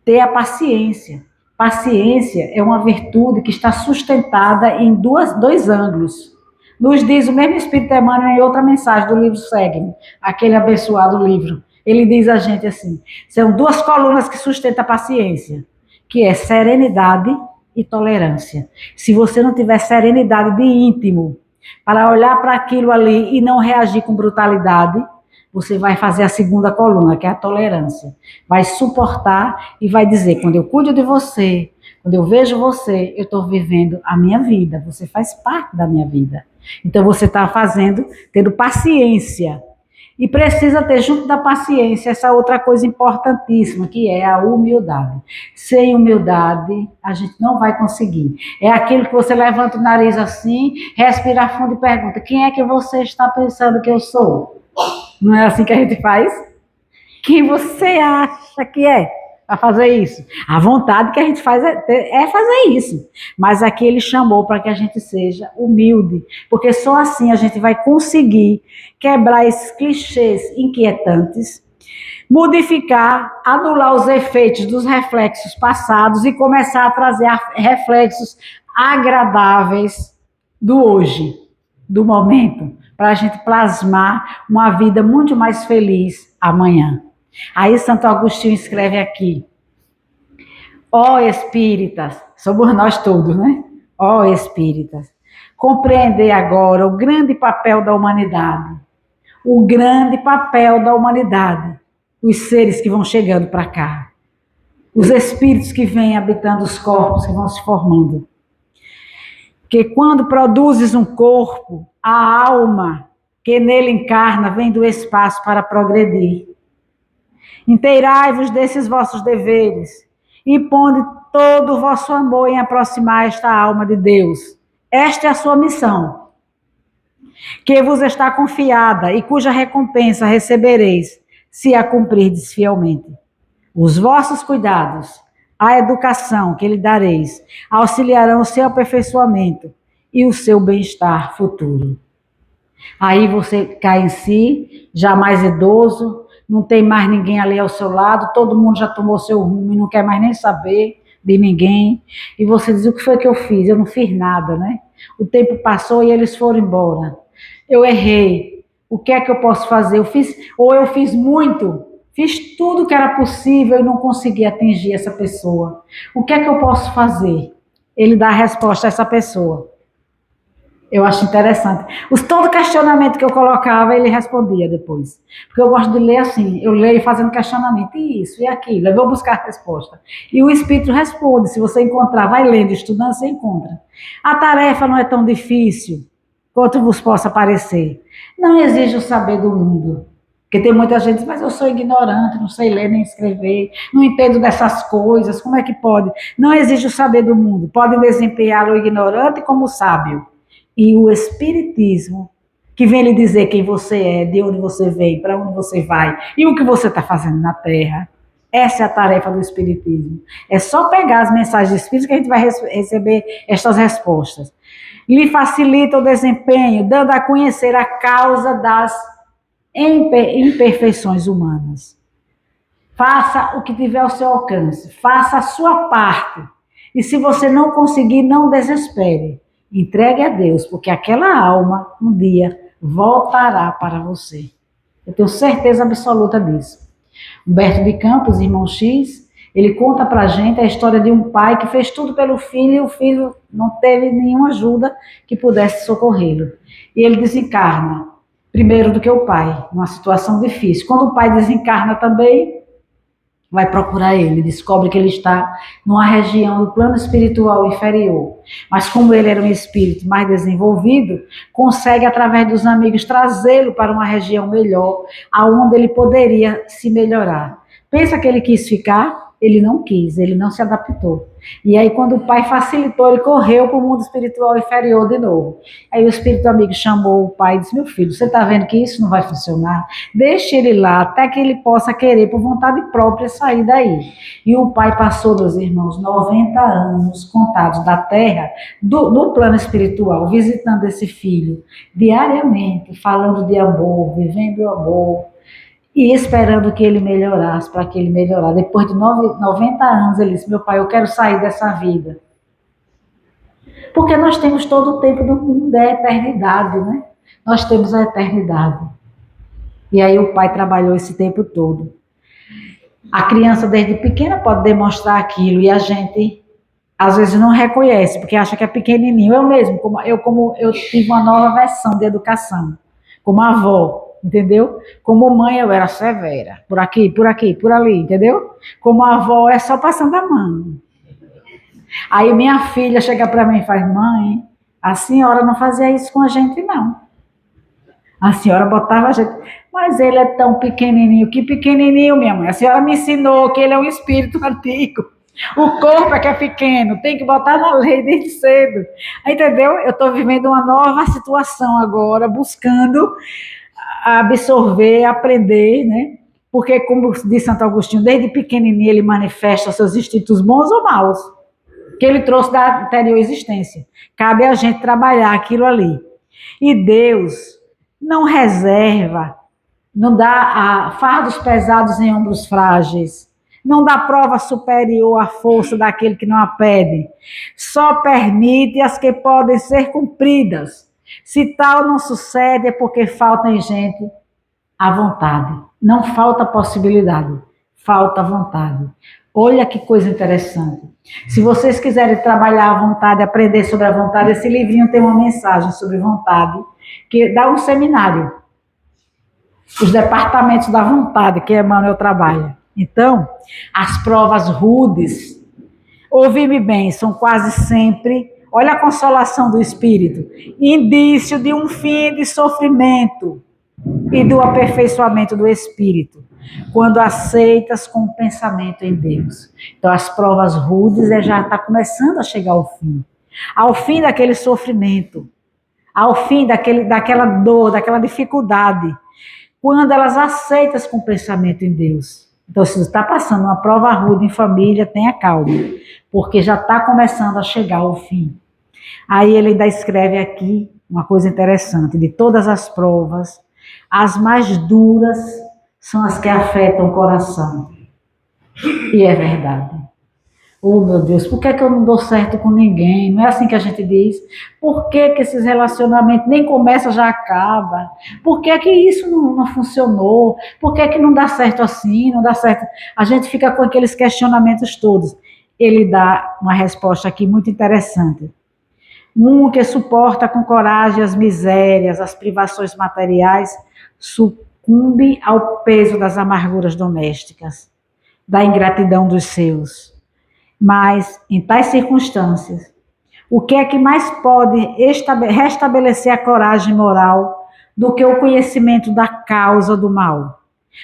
Ter a paciência. Paciência é uma virtude que está sustentada em dois ângulos. Nos diz o mesmo Espírito Emmanuel em outra mensagem do livro Segue-me, aquele abençoado livro. Ele diz a gente assim, são 2 colunas que sustentam a paciência, que é serenidade e tolerância. Se você não tiver serenidade de íntimo, para olhar para aquilo ali e não reagir com brutalidade, você vai fazer a segunda coluna, que é a tolerância. Vai suportar e vai dizer, quando eu cuido de você, quando eu vejo você, eu estou vivendo a minha vida, você faz parte da minha vida. Então você está tendo paciência. E precisa ter, junto da paciência, essa outra coisa importantíssima, que é a humildade. Sem humildade, a gente não vai conseguir. É aquilo que você levanta o nariz assim, respira fundo e pergunta, quem é que você está pensando que eu sou? Não é assim que a gente faz? Quem você acha que é para fazer isso? A vontade que a gente faz é fazer isso. Mas aqui ele chamou para que a gente seja humilde, porque só assim a gente vai conseguir quebrar esses clichês inquietantes, modificar, anular os efeitos dos reflexos passados e começar a trazer reflexos agradáveis do hoje, do momento, para a gente plasmar uma vida muito mais feliz amanhã. Aí Santo Agostinho escreve aqui, ó espíritas, somos nós todos, né? Ó espíritas, compreender agora o grande papel da humanidade, o grande papel da humanidade, os seres que vão chegando para cá, os espíritos que vêm habitando os corpos que vão se formando. Que quando produzes um corpo, a alma que nele encarna vem do espaço para progredir. Inteirai-vos desses vossos deveres e ponde todo o vosso amor em aproximar esta alma de Deus. Esta é a sua missão, que vos está confiada e cuja recompensa recebereis, se a cumprirdes fielmente. Os vossos cuidados, a educação que lhe dareis, auxiliarão o seu aperfeiçoamento e o seu bem-estar futuro. Aí você cai em si, já mais idoso, não tem mais ninguém ali ao seu lado, todo mundo já tomou seu rumo e não quer mais nem saber de ninguém. E você diz, o que foi que eu fiz? Eu não fiz nada, né? O tempo passou e eles foram embora. Eu errei. O que é que eu posso fazer? Eu fiz muito. Fiz tudo que era possível e não consegui atingir essa pessoa. O que é que eu posso fazer? Ele dá a resposta a essa pessoa. Eu acho interessante. Todo questionamento que eu colocava, ele respondia depois. Porque eu gosto de ler assim, eu leio fazendo questionamento, e isso, e aquilo, eu vou buscar a resposta. E o Espírito responde, se você encontrar, vai lendo, estudando, você encontra. A tarefa não é tão difícil quanto vos possa parecer. Não exige o saber do mundo. Porque tem muita gente, mas eu sou ignorante, não sei ler nem escrever, não entendo dessas coisas, como é que pode? Não exige o saber do mundo, pode desempenhá-lo ignorante como sábio. E o Espiritismo, que vem lhe dizer quem você é, de onde você vem, para onde você vai e o que você está fazendo na Terra. Essa é a tarefa do Espiritismo. É só pegar as mensagens do Espírito que a gente vai receber estas respostas. Lhe facilita o desempenho, dando a conhecer a causa das imperfeições humanas. Faça o que tiver ao seu alcance, faça a sua parte. E se você não conseguir, não desespere. Entregue a Deus, porque aquela alma, um dia, voltará para você. Eu tenho certeza absoluta disso. Humberto de Campos, irmão X, ele conta pra gente a história de um pai que fez tudo pelo filho e o filho não teve nenhuma ajuda que pudesse socorrê-lo. E ele desencarna. primeiro do que o pai, numa situação difícil. Quando o pai desencarna também, vai procurar ele, descobre que ele está numa região do plano espiritual inferior. Mas como ele era um espírito mais desenvolvido, consegue, através dos amigos, trazê-lo para uma região melhor, aonde ele poderia se melhorar. Pensa que ele quis ficar? Ele não quis, ele não se adaptou. E aí, quando o pai facilitou, ele correu para o mundo espiritual inferior de novo. Aí o espírito amigo chamou o pai e disse: meu filho, você está vendo que isso não vai funcionar? Deixe ele lá até que ele possa querer, por vontade própria, sair daí. E o pai passou, meus irmãos, 90 anos contados da terra, do plano espiritual, visitando esse filho diariamente, falando de amor, vivendo o amor, e esperando que ele melhorasse, para que ele melhorasse. Depois de 90 anos, ele disse: meu pai, eu quero sair dessa vida. Porque nós temos todo o tempo do mundo, é a eternidade, né? Nós temos a eternidade. E aí o pai trabalhou esse tempo todo. A criança, desde pequena, pode demonstrar aquilo, e a gente, às vezes, não reconhece, porque acha que é pequenininho. Eu mesmo, como eu tive uma nova versão de educação, como avó, entendeu? Como mãe eu era severa, por aqui, por ali, entendeu? Como avó é só passando a mão. Aí minha filha chega para mim e faz: mãe, a senhora não fazia isso com a gente, não. A senhora botava a gente, mas ele é tão pequenininho. Que pequenininho, minha mãe? A senhora me ensinou que ele é um espírito antigo. O corpo é que é pequeno, tem que botar na lei desde cedo. Entendeu? Eu estou vivendo uma nova situação agora, buscando absorver, aprender, né? Porque, como diz Santo Agostinho, desde pequenininho ele manifesta seus instintos bons ou maus, que ele trouxe da anterior existência. Cabe a gente trabalhar aquilo ali. E Deus não reserva, não dá fardos pesados em ombros frágeis, não dá prova superior à força daquele que não a pede. Só permite as que podem ser cumpridas. Se tal não sucede, é porque falta em gente a vontade. Não falta possibilidade, falta vontade. Olha que coisa interessante. Se vocês quiserem trabalhar a vontade, aprender sobre a vontade, esse livrinho tem uma mensagem sobre vontade, que dá um seminário. Os departamentos da vontade, que Emmanuel trabalha. Então, as provas rudes, ouvi-me bem, são quase sempre, olha a consolação do espírito, indício de um fim de sofrimento e do aperfeiçoamento do espírito, quando aceitas com o pensamento em Deus. Então, as provas rudes já está começando a chegar ao fim daquele sofrimento, ao fim daquela dor, daquela dificuldade, quando elas aceitas com o pensamento em Deus. Então, se você está passando uma prova rude em família, tenha calma, porque já está começando a chegar ao fim. Aí ele ainda escreve aqui uma coisa interessante: de todas as provas, as mais duras são as que afetam o coração. E é verdade. Oh, meu Deus, por que eu não dou certo com ninguém? Não é assim que a gente diz? Por que esses relacionamentos nem começam, já acaba? Por que isso não funcionou? Por que não dá certo assim, não dá certo? A gente fica com aqueles questionamentos todos. Ele dá uma resposta aqui muito interessante. Um que suporta com coragem as misérias, as privações materiais, sucumbe ao peso das amarguras domésticas, da ingratidão dos seus. Mas, em tais circunstâncias, o que é que mais pode restabelecer a coragem moral do que o conhecimento da causa do mal?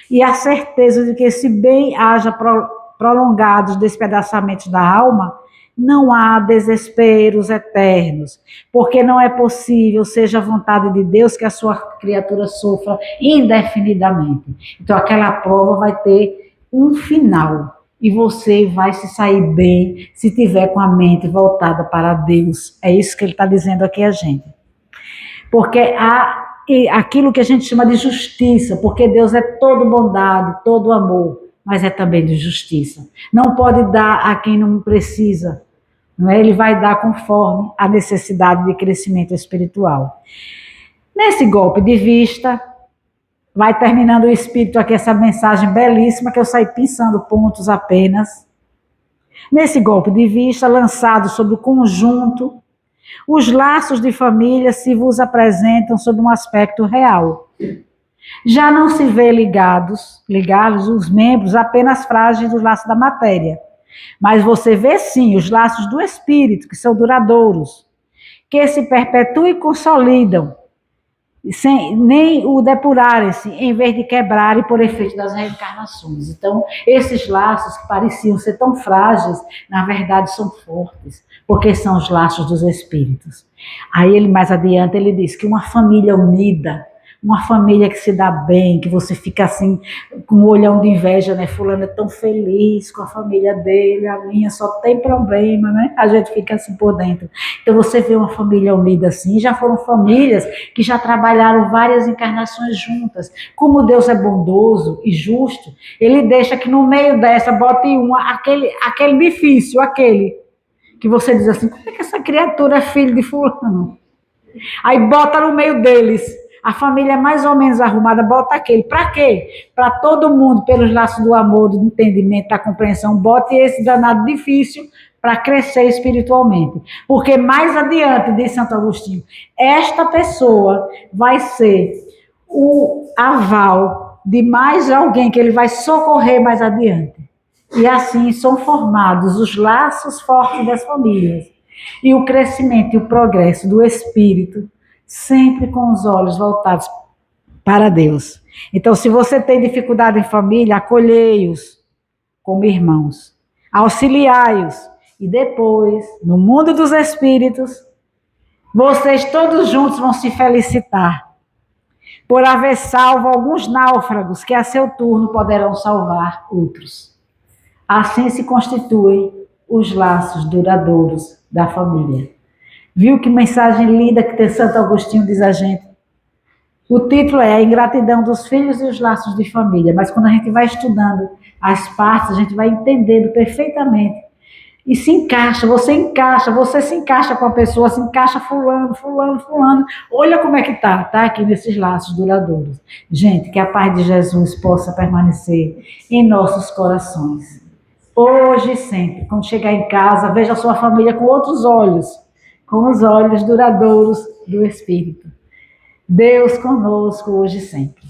E a certeza de que, se bem haja prolongados despedaçamentos da alma, não há desesperos eternos, porque não é possível, seja a vontade de Deus, que a sua criatura sofra indefinidamente. Então, aquela prova vai ter um final. E você vai se sair bem se tiver com a mente voltada para Deus. É isso que ele está dizendo aqui a gente. Porque há aquilo que a gente chama de justiça, porque Deus é todo bondade, todo amor, mas é também de justiça. Não pode dar a quem não precisa, não é? Ele vai dar conforme a necessidade de crescimento espiritual. Nesse golpe de vista, vai terminando o espírito aqui, essa mensagem belíssima, que eu saí pensando pontos apenas. Nesse golpe de vista, lançado sobre o conjunto, Os laços de família se vos apresentam sob um aspecto real. Já não se vê ligados os membros apenas frágeis dos laços da matéria, mas você vê sim os laços do espírito, que são duradouros, que se perpetuam e consolidam, sem nem o depurarem-se, em vez de quebrarem por efeito das reencarnações. Então, esses laços que pareciam ser tão frágeis, na verdade são fortes, porque são os laços dos espíritos. Aí ele mais adiante ele diz que uma família unida, uma família que se dá bem, que você fica assim, com um olhão de inveja, né? Fulano é tão feliz com a família dele, a minha só tem problema, né? A gente fica assim por dentro. Então você vê uma família unida assim, já foram famílias que já trabalharam várias encarnações juntas. Como Deus é bondoso e justo, ele deixa que no meio dessa bote aquele difícil, aquele que você diz assim, como é que essa criatura é filho de fulano? Aí bota no meio deles. A família é mais ou menos arrumada, bota aquele. Para quê? Para todo mundo, pelos laços do amor, do entendimento, da compreensão, bote esse danado difícil para crescer espiritualmente. Porque mais adiante, diz Santo Agostinho, esta pessoa vai ser o aval de mais alguém que ele vai socorrer mais adiante. E assim são formados os laços fortes das famílias. E o crescimento e o progresso do espírito, sempre com os olhos voltados para Deus. Então, se você tem dificuldade em família, acolhei-os como irmãos, auxiliai-os, e depois, no mundo dos espíritos, vocês todos juntos vão se felicitar por haver salvo alguns náufragos que a seu turno poderão salvar outros. Assim se constituem os laços duradouros da família. Viu que mensagem linda que Santo Agostinho diz a gente? O título é A Ingratidão dos Filhos e os Laços de Família, mas quando a gente vai estudando as partes, a gente vai entendendo perfeitamente. E se encaixa, você se encaixa com a pessoa, se encaixa fulano. Olha como é que tá aqui nesses laços duradouros. Gente, que a paz de Jesus possa permanecer em nossos corações. Hoje e sempre, quando chegar em casa, veja a sua família com outros olhos, com os olhos duradouros do Espírito. Deus conosco hoje e sempre.